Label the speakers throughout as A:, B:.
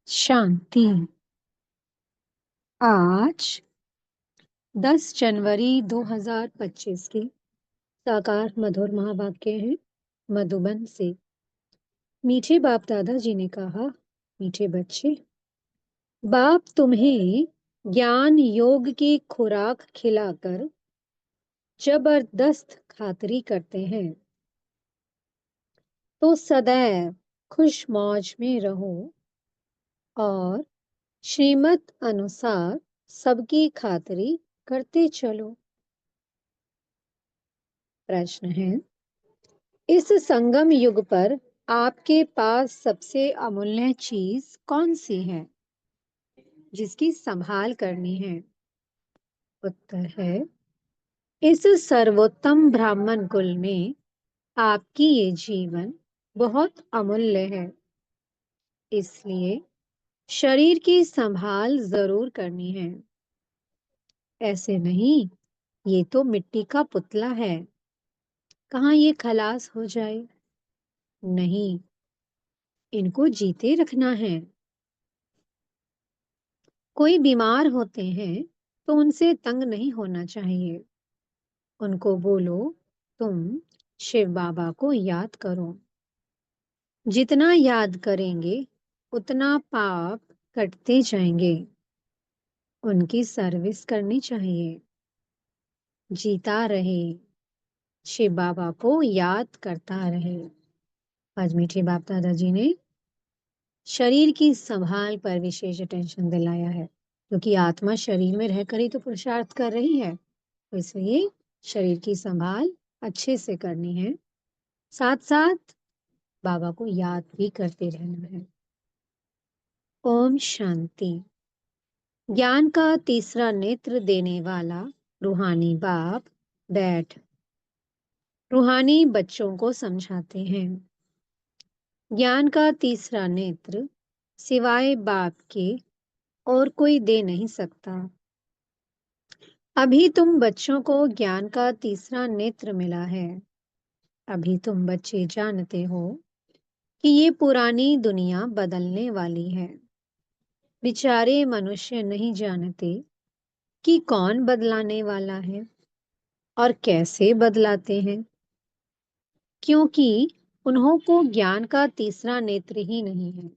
A: शांति। आज 10 जनवरी 2025 की साकार मधुर महावाक्य है मधुबन से। मीठे बाप दादाजी ने कहा, मीठे बच्चे, बाप तुम्हें ज्ञान योग की खुराक खिलाकर जबरदस्त खातरी करते हैं, तो सदैव खुश मौज में रहो और श्रीमत अनुसार सबकी खातरी करते चलो। प्रश्न है, इस संगम युग पर आपके पास सबसे अमूल्य चीज कौन सी है जिसकी संभाल करनी है? उत्तर है, इस सर्वोत्तम ब्राह्मण कुल में आपकी ये जीवन बहुत अमूल्य है, इसलिए शरीर की संभाल जरूर करनी है। ऐसे नहीं, ये तो मिट्टी का पुतला है, कहाँ ये खलास हो जाए। नहीं, इनको जीते रखना है। कोई बीमार होते हैं तो उनसे तंग नहीं होना चाहिए। उनको बोलो, तुम शिव बाबा को याद करो। जितना याद करेंगे उतना पाप कटते जाएंगे। उनकी सर्विस करनी चाहिए। जीता रहे, शिव बाबा को याद करता रहे। आज मीठे बाप दादाजी ने शरीर की संभाल पर विशेष अटेंशन दिलाया है, क्योंकि आत्मा शरीर में रहकर ही तो पुरुषार्थ कर रही है। तो इसलिए शरीर की संभाल अच्छे से करनी है, साथ साथ बाबा को याद भी करते रहना है। ओम शांति। ज्ञान का तीसरा नेत्र देने वाला रूहानी बाप बैठ रूहानी बच्चों को समझाते हैं। ज्ञान का तीसरा नेत्र सिवाय बाप के और कोई दे नहीं सकता। अभी तुम बच्चों को ज्ञान का तीसरा नेत्र मिला है। अभी तुम बच्चे जानते हो कि ये पुरानी दुनिया बदलने वाली है। बेचारे मनुष्य नहीं जानते कि कौन बदलाने वाला है और कैसे बदलाते हैं, क्योंकि उन्हों को ज्ञान का तीसरा नेत्र ही नहीं है।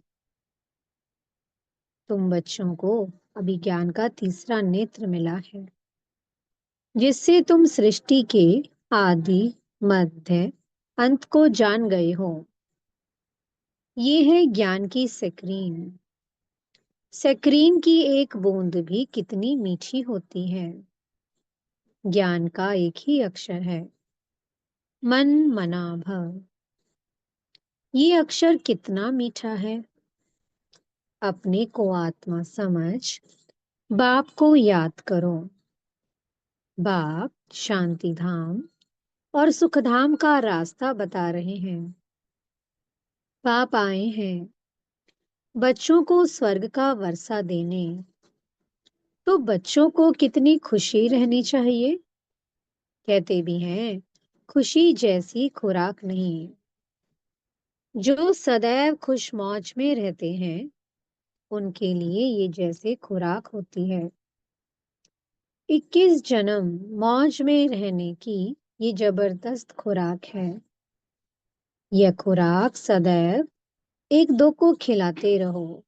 A: तुम बच्चों को अभी ज्ञान का तीसरा नेत्र मिला है, जिससे तुम सृष्टि के आदि मध्य अंत को जान गए हो। ये है ज्ञान की स्क्रीन। स्क्रीन की एक बूंद भी कितनी मीठी होती है। ज्ञान का एक ही अक्षर है, मन मना भव। ये अक्षर कितना मीठा है। अपने को आत्मा समझ बाप को याद करो। बाप शांति धाम और सुखधाम का रास्ता बता रहे हैं। बाप आए हैं बच्चों को स्वर्ग का वर्षा देने। तो बच्चों को कितनी खुशी रहनी चाहिए। कहते भी हैं, खुशी जैसी खुराक नहीं। जो सदैव खुश मौज में रहते हैं उनके लिए ये जैसे खुराक होती है। 21 जन्म मौज में रहने की ये जबरदस्त खुराक है। यह खुराक सदैव एक दो को खिलाते रहो।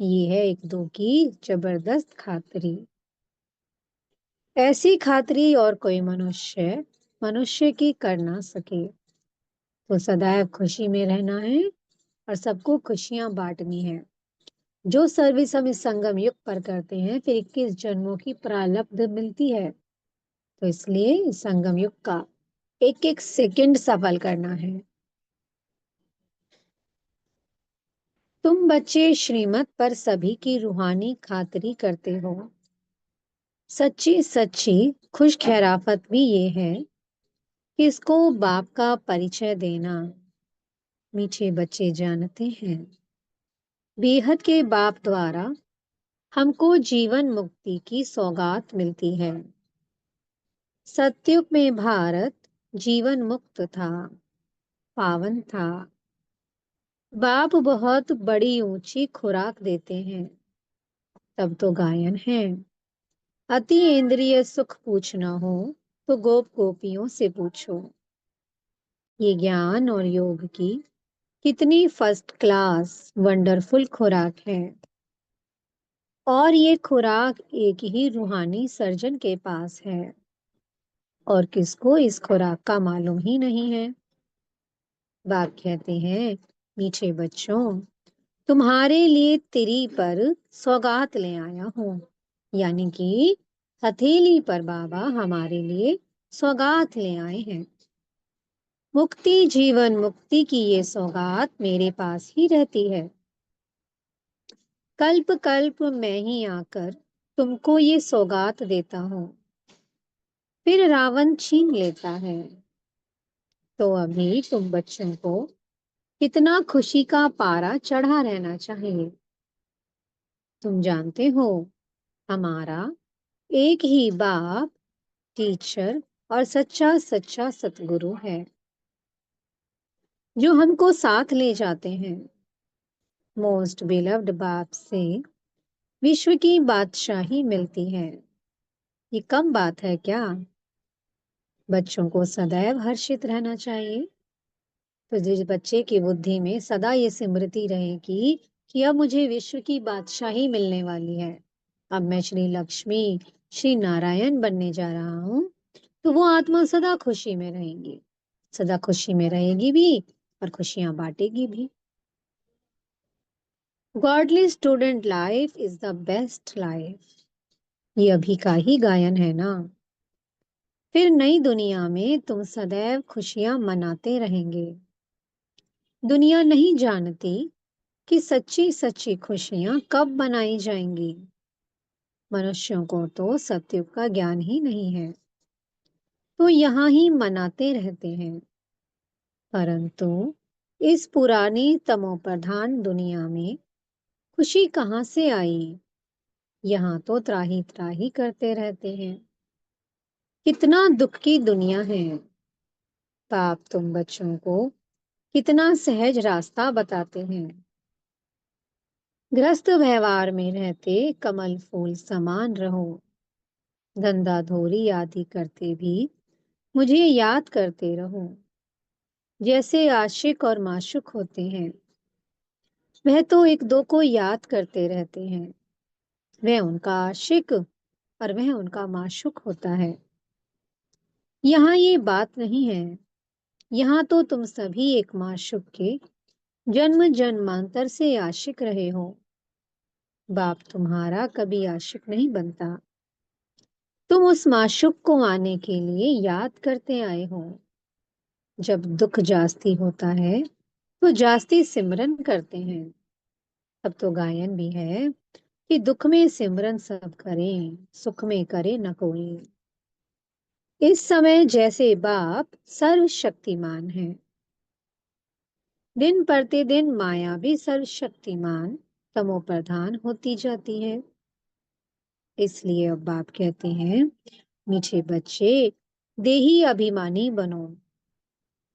A: ये है एक दो की जबरदस्त खातरी। ऐसी खातरी और कोई मनुष्य की कर ना सके। तो सदैव खुशी में रहना है और सबको खुशियां बांटनी है। जो सर्विस हम इस संगम युग पर करते हैं, फिर 21 जन्मों की प्रारब्ध मिलती है। तो इसलिए इस संगम युग का एक एक सेकंड सफल करना है। तुम बच्चे श्रीमत पर सभी की रूहानी खातरी करते हो। सच्ची सच्ची खुश खैराफत भी ये है कि इसको बाप का परिचय देना। मीठे बच्चे जानते हैं, बेहद के बाप द्वारा हमको जीवन मुक्ति की सौगात मिलती है। सतयुग में भारत जीवन मुक्त था, पावन था। बाप बहुत बड़ी ऊंची खुराक देते हैं, तब तो गायन है। अति इंद्रिय सुख पूछना हो तो गोप गोपियों से पूछो। ये ज्ञान और योग की कितनी फर्स्ट क्लास वंडरफुल खुराक है। और ये खुराक एक ही रूहानी सर्जन के पास है, और किसको इस खुराक का मालूम ही नहीं है। बाप कहते हैं, मीठे बच्चों, तुम्हारे लिए तिरी पर सौगात ले आया हूं। यानी कि हथेली पर बाबा हमारे लिए सौगात ले आए हैं। मुक्ति, जीवन मुक्ति की ये सौगात मेरे पास ही रहती है। कल्प कल्प मैं ही आकर तुमको ये सौगात देता हूँ, फिर रावण छीन लेता है। तो अभी तुम बच्चों को कितना खुशी का पारा चढ़ा रहना चाहिए। तुम जानते हो, हमारा एक ही बाप, टीचर और सच्चा सच्चा सतगुरु है, जो हमको साथ ले जाते हैं। मोस्ट बिलव्ड बाप से विश्व की बादशाही मिलती है। ये कम बात है क्या? बच्चों को सदैव हर्षित रहना चाहिए। तो जिस बच्चे की बुद्धि में सदा ये स्मृति रहेगी कि अब मुझे विश्व की बादशाही मिलने वाली है, अब मैं श्री लक्ष्मी, श्री नारायण बनने जा रहा हूँ, तो वो आत्मा सदा खुशी में रहेगी। सदा खुशी में रहेगी भी और खुशियां बांटेगी भी। Godly student life is the best life. ये अभी का ही गायन है ना। फिर नई दुनिया में तुम सदैव खुशियां मनाते रहेंगे। दुनिया नहीं जानती कि सच्ची सच्ची खुशियां कब मनाई जाएंगी। मनुष्यों को तो सत्युग का ज्ञान ही नहीं है, तो यहाँ ही मनाते रहते हैं। परंतु इस पुरानी तमोप्रधान दुनिया में खुशी कहाँ से आई? यहाँ तो त्राही त्राही करते रहते हैं। कितना दुख की दुनिया है। पाप तुम बच्चों को कितना सहज रास्ता बताते हैं। ग्रस्त व्यवहार में रहते कमल फूल समान रहो। धंधा धोरी आदि करते भी मुझे याद करते रहो। जैसे आशिक और माशुक होते हैं, वह तो एक दो को याद करते रहते हैं। वह उनका आशिक और वह उनका माशुक होता है। यहाँ ये बात नहीं है। यहाँ तो तुम सभी एक माशुक के जन्म जन्मांतर से आशिक रहे हो। बाप तुम्हारा कभी आशिक नहीं बनता। तुम उस माशुक को आने के लिए याद करते आए हो। जब दुख जास्ती होता है तो जास्ती सिमरन करते हैं। अब तो गायन भी है कि दुख में सिमरन सब करें, सुख में करे न कोई। इस समय जैसे बाप सर्वशक्तिमान है, दिन प्रतिदिन माया भी सर्वशक्तिमान तमो प्रधान होती जाती है। इसलिए अब बाप कहते हैं, मीठे बच्चे, देही अभिमानी बनो।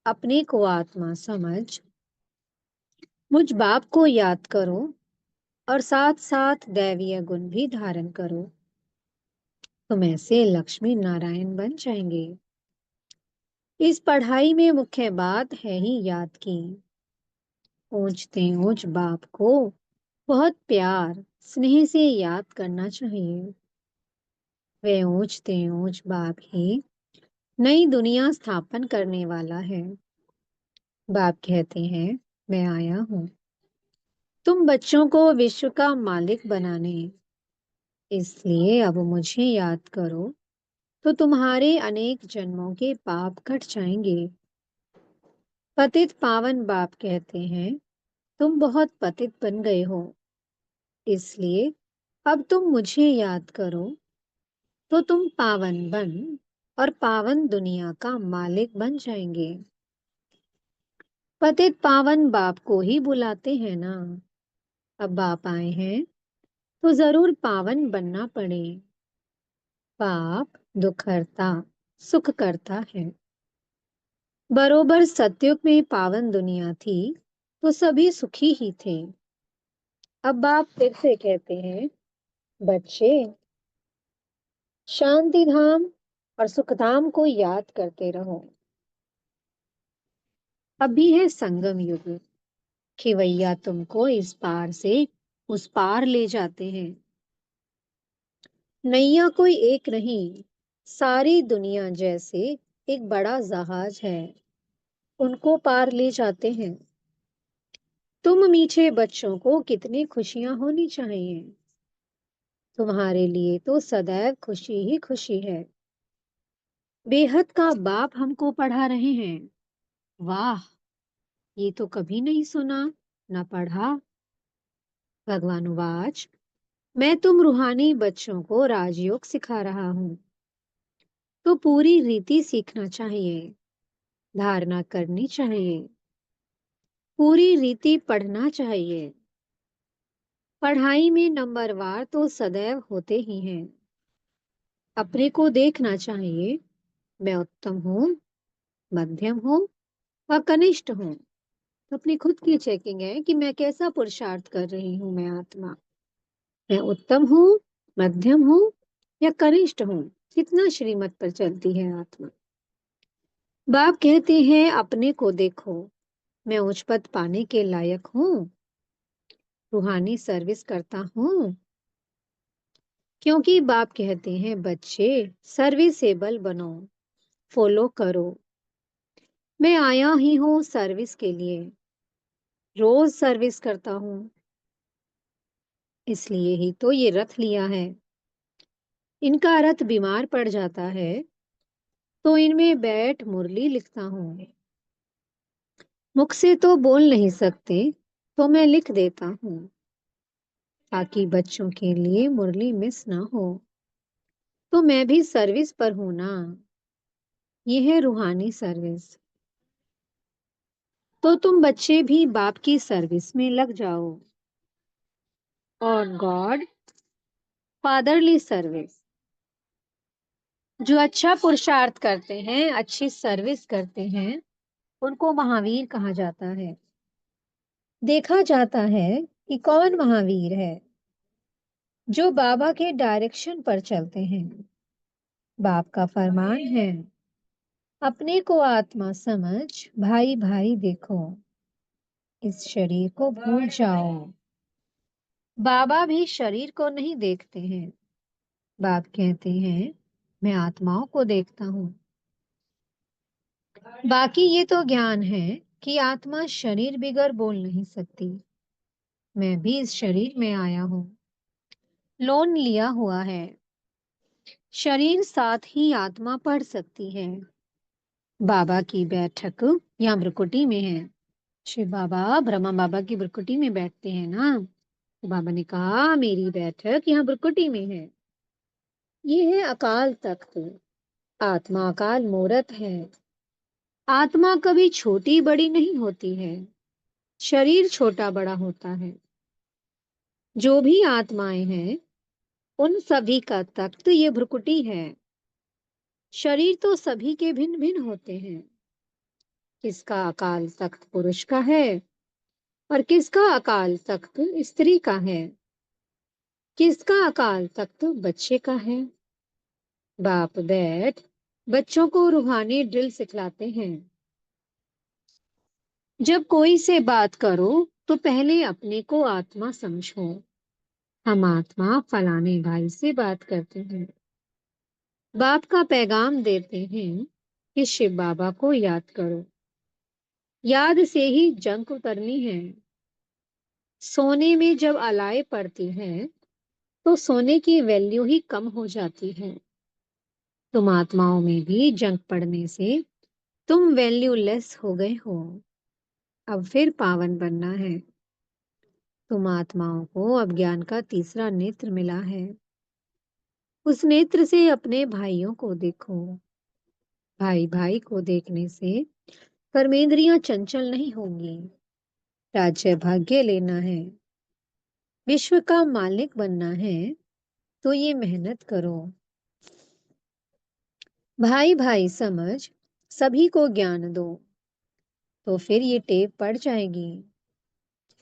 A: अपने को आत्मा समझ मुझ बाप को याद करो और साथ साथ दैवीय गुण भी धारण करो। तुम ऐसे लक्ष्मी नारायण बन जाएंगे। इस पढ़ाई में मुख्य बात है ही याद की। ऊंचते ऊंच बाप को बहुत प्यार स्नेह से याद करना चाहिए। वे ऊंचते ऊंच बाप ही नई दुनिया स्थापन करने वाला है। बाप कहते हैं, मैं आया हूं तुम बच्चों को विश्व का मालिक बनाने। इसलिए अब मुझे याद करो तो तुम्हारे अनेक जन्मों के पाप कट जाएंगे। पतित पावन बाप कहते हैं, तुम बहुत पतित बन गए हो। इसलिए अब तुम मुझे याद करो तो तुम पावन बन और पावन दुनिया का मालिक बन जाएंगे। पतित पावन बाप को ही बुलाते हैं ना। अब बाप आए हैं तो जरूर पावन बनना पड़े। पाप दुख हरता सुख करता है। बरोबर सतयुग में पावन दुनिया थी तो सभी सुखी ही थे। अब बाप फिर से कहते हैं, बच्चे, शांति धाम और सुखधाम को याद करते रहो। अभी है संगम युग। खिवैया तुमको इस पार से उस पार ले जाते हैं। नैया कोई एक नहीं, सारी दुनिया जैसे एक बड़ा जहाज है, उनको पार ले जाते हैं। तुम मीठे बच्चों को कितनी खुशियां होनी चाहिए। तुम्हारे लिए तो सदैव खुशी ही खुशी है। बेहद का बाप हमको पढ़ा रहे हैं। वाह, ये तो कभी नहीं सुना, ना पढ़ा। भगवानुवाच, मैं तुम रूहानी बच्चों को राजयोग सिखा रहा हूँ, तो पूरी रीति सीखना चाहिए, धारणा करनी चाहिए, पूरी रीति पढ़ना चाहिए। पढ़ाई में नंबरवार तो सदैव होते ही हैं। अपने को देखना चाहिए, मैं उत्तम हूँ, मध्यम हूँ व कनिष्ठ हूँ। तो अपनी खुद की चेकिंग है कि मैं कैसा पुरुषार्थ कर रही हूँ। मैं आत्मा, मैं उत्तम हूँ, मध्यम हूँ या कनिष्ठ हूँ, कितना श्रीमत पर चलती है आत्मा। बाप कहते हैं, अपने को देखो, मैं उच्च पद पाने के लायक हूँ, रूहानी सर्विस करता हूँ। क्योंकि बाप कहते हैं, बच्चे, सर्विसेबल बनो, फॉलो करो। मैं आया ही हूँ सर्विस के लिए, रोज सर्विस करता हूँ, इसलिए ही तो ये रथ लिया है। इनका रथ बीमार पड़ जाता है तो इनमें बैठ मुरली लिखता हूँ। मुख से तो बोल नहीं सकते, तो मैं लिख देता हूँ, ताकि बच्चों के लिए मुरली मिस ना हो। तो मैं भी सर्विस पर हूं ना, ये है रूहानी सर्विस। तो तुम बच्चे भी बाप की सर्विस में लग जाओ। और गॉड, फादरली सर्विस। जो अच्छा पुरुषार्थ करते हैं, अच्छी सर्विस करते हैं, उनको महावीर कहा जाता है। देखा जाता है कि कौन महावीर है, जो बाबा के डायरेक्शन पर चलते हैं। बाप का फरमान है, अपने को आत्मा समझ, भाई भाई देखो, इस शरीर को भूल जाओ। बाबा भी शरीर को नहीं देखते हैं। बाप कहते हैं, मैं आत्माओं को देखता हूँ। बाकी ये तो ज्ञान है कि आत्मा शरीर बिगर बोल नहीं सकती। मैं भी इस शरीर में आया हूँ, लोन लिया हुआ है। शरीर साथ ही आत्मा पढ़ सकती है। बाबा की बैठक यहाँ भ्रुकुटी में है। शिव बाबा ब्रह्मा बाबा की भ्रुकुटी में बैठते हैं ना, तो बाबा ने कहा, मेरी बैठक यहाँ भ्रुकुटी में है। ये है अकाल तख्त। आत्मा अकाल मूरत है। आत्मा कभी छोटी बड़ी नहीं होती है, शरीर छोटा बड़ा होता है। जो भी आत्माएं हैं, उन सभी का तख्त ये भ्रुकुटी है। शरीर तो सभी के भिन्न भिन्न होते हैं। किसका अकाल तख्त पुरुष का है और किसका अकाल तख्त स्त्री का है, किसका अकाल तख्त बच्चे का है। बाप बैठ बच्चों को रूहानी ड्रिल सिखलाते हैं। जब कोई से बात करो तो पहले अपने को आत्मा समझो। हम आत्मा फलाने भाई से बात करते हैं। बाप का पैगाम देते हैं कि शिव बाबा को याद करो। याद से ही जंग करनी है। सोने में जब अलाय पड़ती है तो सोने की वैल्यू ही कम हो जाती है। तुम आत्माओं में भी जंग पड़ने से तुम वैल्यूलेस हो गए हो। अब फिर पावन बनना है। तुम आत्माओं को अब ज्ञान का तीसरा नेत्र मिला है। उस नेत्र से अपने भाइयों को देखो। भाई भाई को देखने से कर्मेंद्रियां चंचल नहीं होंगी। राज्य भाग्य लेना है, विश्व का मालिक बनना है, तो ये मेहनत करो। भाई भाई समझ सभी को ज्ञान दो, तो फिर ये टेप पड़ जाएगी।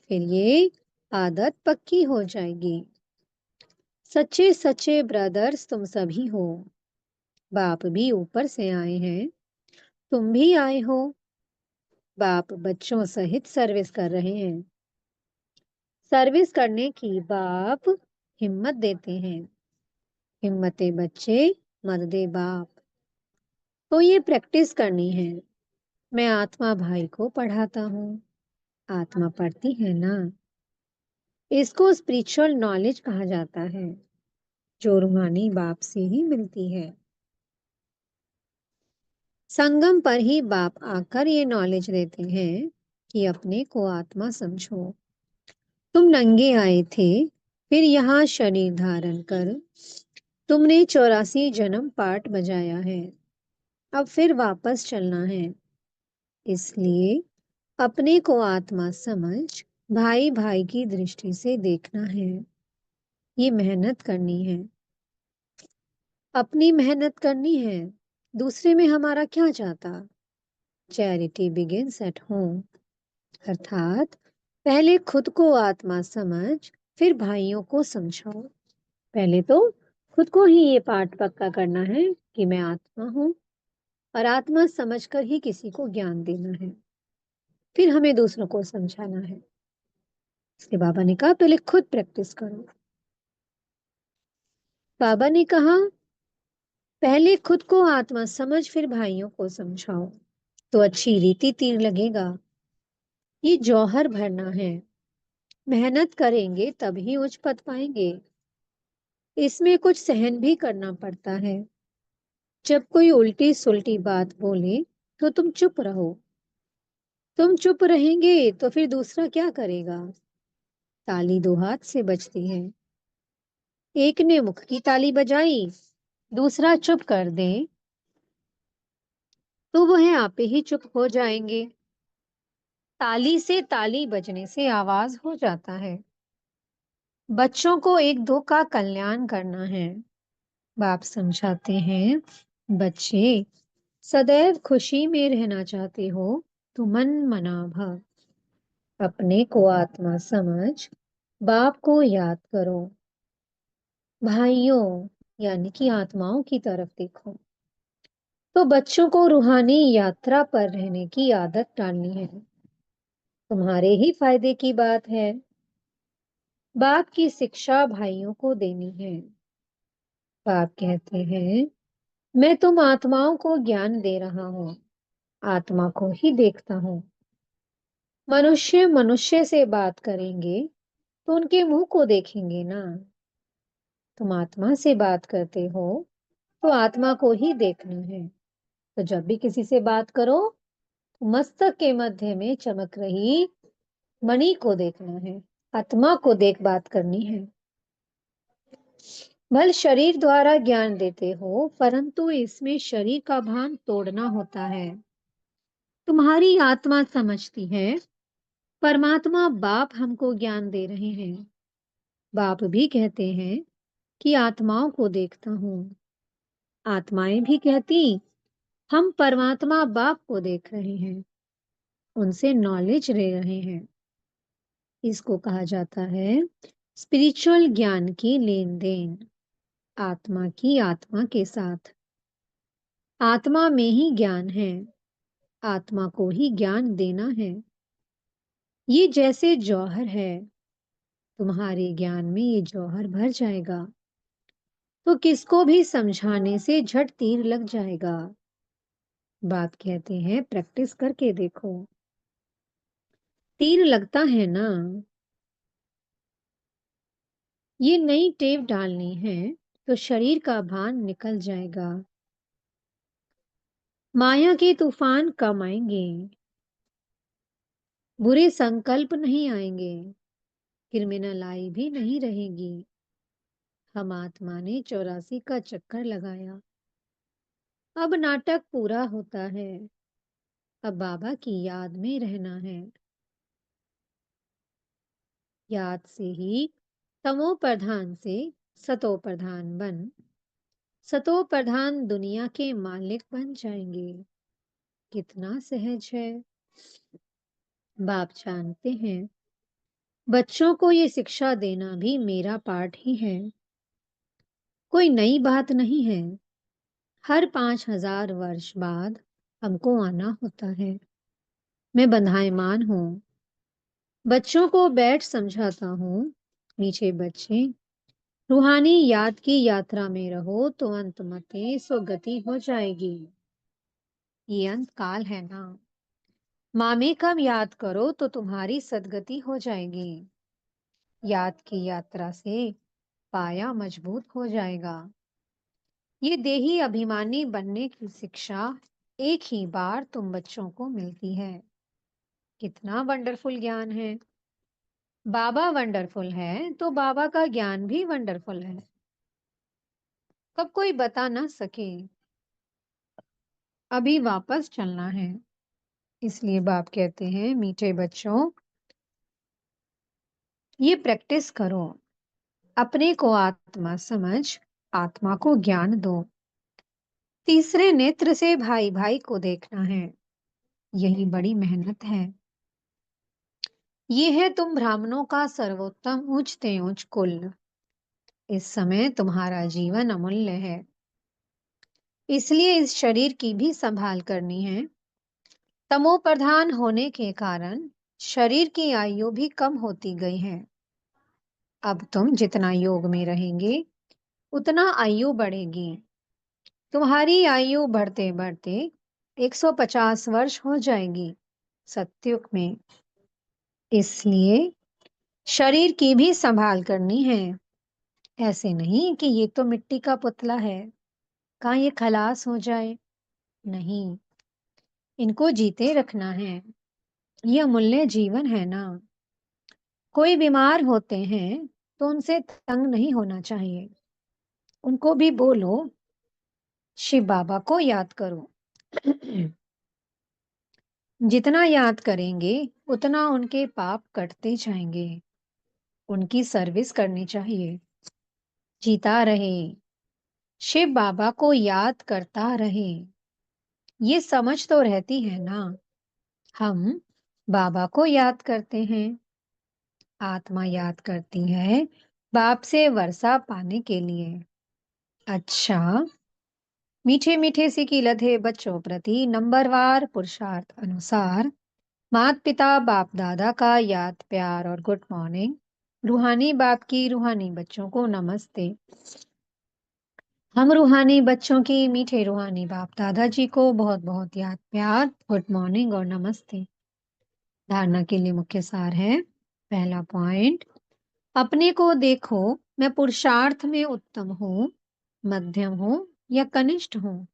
A: फिर ये आदत पक्की हो जाएगी। सच्चे सच्चे ब्रदर्स तुम सभी हो। बाप भी ऊपर से आए हैं, तुम भी आए हो। बाप बच्चों सहित सर्विस कर रहे हैं। सर्विस करने की बाप हिम्मत देते हैं। हिम्मते बच्चे, मत दे बाप। तो ये प्रैक्टिस करनी है। मैं आत्मा भाई को पढ़ाता हूँ। आत्मा पढ़ती है ना। इसको स्पिरिचुअल नॉलेज कहा जाता है, जो रूहानी बाप से ही मिलती है। संगम पर ही बाप आकर ये नॉलेज देते हैं कि अपने को आत्मा समझो। तुम नंगे आए थे, फिर यहाँ शरीर धारण कर तुमने 84 जन्म पाठ बजाया है। अब फिर वापस चलना है। इसलिए अपने को आत्मा समझ भाई भाई की दृष्टि से देखना है। ये मेहनत करनी है। अपनी मेहनत करनी है। दूसरे में हमारा क्या जाता। Charity begins at home. अर्थात पहले खुद को आत्मा समझ, फिर भाइयों को समझाओ। पहले तो खुद को ही ये पाठ पक्का करना है कि मैं आत्मा हूं, और आत्मा समझकर ही किसी को ज्ञान देना है। फिर हमें दूसरों को समझाना है। इसके बाबा ने कहा पहले खुद प्रैक्टिस करो। बाबा ने कहा पहले खुद को आत्मा समझ, फिर भाइयों को समझाओ, तो अच्छी रीति तीर लगेगा। ये जौहर भरना है। मेहनत करेंगे तभी उच्च पद पाएंगे। इसमें कुछ सहन भी करना पड़ता है। जब कोई उल्टी सुल्टी बात बोले तो तुम चुप रहो। तुम चुप रहेंगे तो फिर दूसरा क्या करेगा। ताली दो हाथ से बजती है। एक ने मुख की ताली बजाई, दूसरा चुप कर दे, तो वह आपे ही चुप हो जाएंगे। ताली से ताली बजने से आवाज हो जाता है। बच्चों को एक दो का कल्याण करना है। बाप समझाते हैं, बच्चे सदैव खुशी में रहना चाहते हो तो मन मना भव। अपने को आत्मा समझ बाप को याद करो। भाइयों यानी कि आत्माओं की तरफ देखो। तो बच्चों को रूहानी यात्रा पर रहने की आदत डालनी है। तुम्हारे ही फायदे की बात है। बाप की शिक्षा भाइयों को देनी है। बाप कहते हैं मैं तुम आत्माओं को ज्ञान दे रहा हूँ। आत्मा को ही देखता हूँ। मनुष्य मनुष्य से बात करेंगे तो उनके मुंह को देखेंगे ना। तुम आत्मा से बात करते हो तो आत्मा को ही देखना है। तो जब भी किसी से बात करो तो मस्तक के मध्य में चमक रही मणि को देखना है। आत्मा को देख बात करनी है। भल शरीर द्वारा ज्ञान देते हो, परंतु इसमें शरीर का भान तोड़ना होता है। तुम्हारी आत्मा समझती है परमात्मा बाप हमको ज्ञान दे रहे हैं। बाप भी कहते हैं कि आत्माओं को देखता हूँ। आत्माएं भी कहती हम परमात्मा बाप को देख रहे हैं, उनसे नॉलेज ले रहे हैं। इसको कहा जाता है स्पिरिचुअल ज्ञान की लेन देन। आत्मा की आत्मा के साथ। आत्मा में ही ज्ञान है। आत्मा को ही ज्ञान देना है। ये जैसे जौहर है। तुम्हारे ज्ञान में ये जौहर भर जाएगा तो किसको भी समझाने से झट तीर लग जाएगा। बाप कहते हैं प्रैक्टिस करके देखो। तीर लगता है ना। ये नई टेप डालनी है तो शरीर का भान निकल जाएगा। माया के तूफान कम आएंगे। बुरे संकल्प नहीं आएंगे। क्रिमिनल भी नहीं रहेगी। हम आत्मा ने 84 का चक्कर लगाया। अब नाटक पूरा होता है। अब बाबा की याद में रहना है। याद से ही तमो प्रधान से सतो प्रधान बन सतो प्रधान दुनिया के मालिक बन जाएंगे। कितना सहज है। बाप जानते हैं बच्चों को ये शिक्षा देना भी मेरा पाठ ही है। कोई नई बात नहीं है। हर 5,000 वर्ष बाद हमको आना होता है। मैं बंधायमान हूँ। बच्चों को बैठ समझाता हूँ। मीठे बच्चे, रूहानी याद की यात्रा में रहो तो अंत मते सो गति हो जाएगी। ये अंत काल है ना। मामे कब याद करो तो तुम्हारी सदगति हो जाएगी। याद की यात्रा से पाया मजबूत हो जाएगा। ये देही अभिमानी बनने की शिक्षा एक ही बार तुम बच्चों को मिलती है। कितना वंडरफुल ज्ञान है। बाबा वंडरफुल है तो बाबा का ज्ञान भी वंडरफुल है। कब कोई बता ना सके। अभी वापस चलना है। इसलिए बाप कहते हैं, मीठे बच्चों, ये प्रैक्टिस करो। अपने को आत्मा समझ, आत्मा को ज्ञान दो। तीसरे नेत्र से भाई भाई को देखना है। यही बड़ी मेहनत है। ये है तुम ब्राह्मणों का सर्वोत्तम ऊंचते ऊंच कुल। इस समय तुम्हारा जीवन अमूल्य है। इसलिए इस शरीर की भी संभाल करनी है। तमो प्रधान होने के कारण शरीर की आयु भी कम होती गई है। अब तुम जितना योग में रहेंगे उतना आयु बढ़ेगी। तुम्हारी आयु बढ़ते बढ़ते 150 वर्ष हो जाएगी सतयुग में। इसलिए शरीर की भी संभाल करनी है। ऐसे नहीं कि ये तो मिट्टी का पुतला है, कहाँ ये खलास हो जाए। नहीं, इनको जीते रखना है। ये अमूल्य जीवन है ना। कोई बीमार होते हैं तो उनसे तंग नहीं होना चाहिए। उनको भी बोलो, शिव बाबा को याद करो। जितना याद करेंगे उतना उनके पाप कटते जाएंगे। उनकी सर्विस करनी चाहिए। जीता रहे, शिव बाबा को याद करता रहे। ये समझ तो रहती है ना। हम बाबा को याद करते हैं। आत्मा याद करती है बाप से वर्षा पाने के लिए। अच्छा, मीठे मीठे सी की लधे बच्चों प्रति नंबरवार पुरुषार्थ अनुसार माता पिता बाप दादा का याद प्यार और गुड मॉर्निंग। रूहानी बाप की रूहानी बच्चों को नमस्ते। हम रूहानी बच्चों की मीठे रूहानी बाप दादाजी को बहुत बहुत याद प्यार, गुड मॉर्निंग और नमस्ते। धारणा के लिए मुख्य सार है। पहला पॉइंट, अपने को देखो, मैं पुरुषार्थ में उत्तम हूँ, मध्यम हूँ या कनिष्ठ हूँ।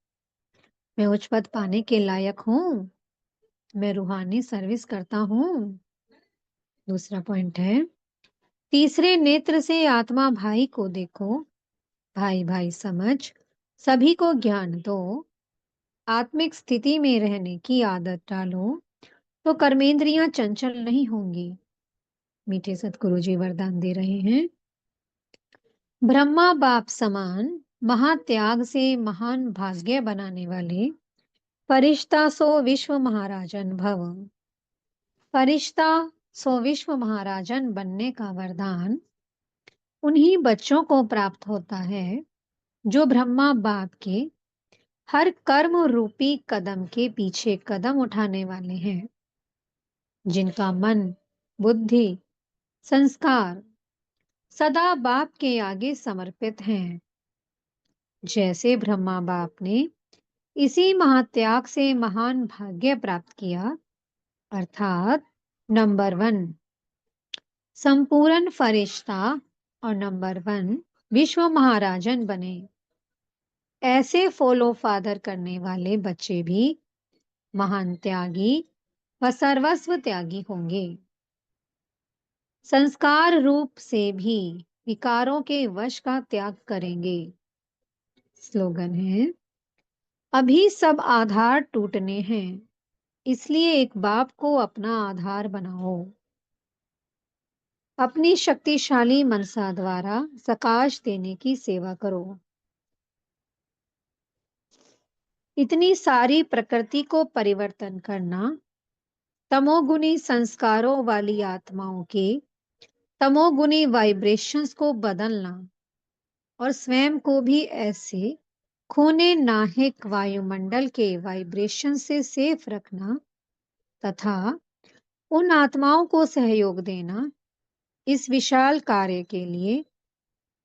A: मैं उच्च पद पाने के लायक हूँ। मैं रूहानी सर्विस करता हूँ। दूसरा पॉइंट है, तीसरे नेत्र से आत्मा भाई को देखो। भाई भाई समझ, सभी को ज्ञान दो। आत्मिक स्थिति में रहने की आदत डालो तो कर्मेंद्रियां चंचल नहीं होंगी। मीठे सतगुरु जी वरदान दे रहे हैं। ब्रह्मा बाप समान महात्याग से महान भाग्य बनाने वाले फरिश्ता सो विश्व महाराजन भव। फरिश्ता सो विश्व महाराजन बनने का वरदान उन्हीं बच्चों को प्राप्त होता है जो ब्रह्मा बाप के हर कर्म रूपी कदम के पीछे कदम उठाने वाले हैं। जिनका मन, बुद्धि, संस्कार सदा बाप के आगे समर्पित हैं। जैसे ब्रह्मा बाप ने इसी महात्याग से महान भाग्य प्राप्त किया, अर्थात नंबर 1 संपूर्ण फरिश्ता और नंबर 1 विश्व महाराजन बने। ऐसे फॉलो फादर करने वाले बच्चे भी महान त्यागी व सर्वस्व त्यागी होंगे। संस्कार रूप से भी विकारों के वश का त्याग करेंगे। स्लोगन है, अभी सब आधार टूटने हैं, इसलिए एक बाप को अपना आधार बनाओ। अपनी शक्तिशाली मनसा द्वारा सकाश देने की सेवा करो। इतनी सारी प्रकृति को परिवर्तन करना तमोगुनी संस्कारों वाली आत्माओं के तमोगुनी वाइब्रेशंस को बदलना और स्वयं को भी ऐसे खूने नाहिक वायुमंडल के वाइब्रेशन से सेफ रखना तथा उन आत्माओं को सहयोग देना, इस विशाल कार्य के लिए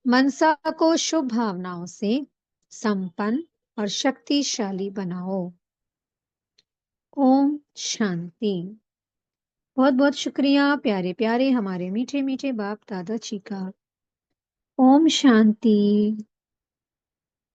A: मनसा को शुभ भावनाओं से संपन्न और शक्तिशाली बनाओ। ओम शांति। बहुत बहुत शुक्रिया प्यारे प्यारे हमारे मीठे मीठे बाप दादा जी का। ओम शांति।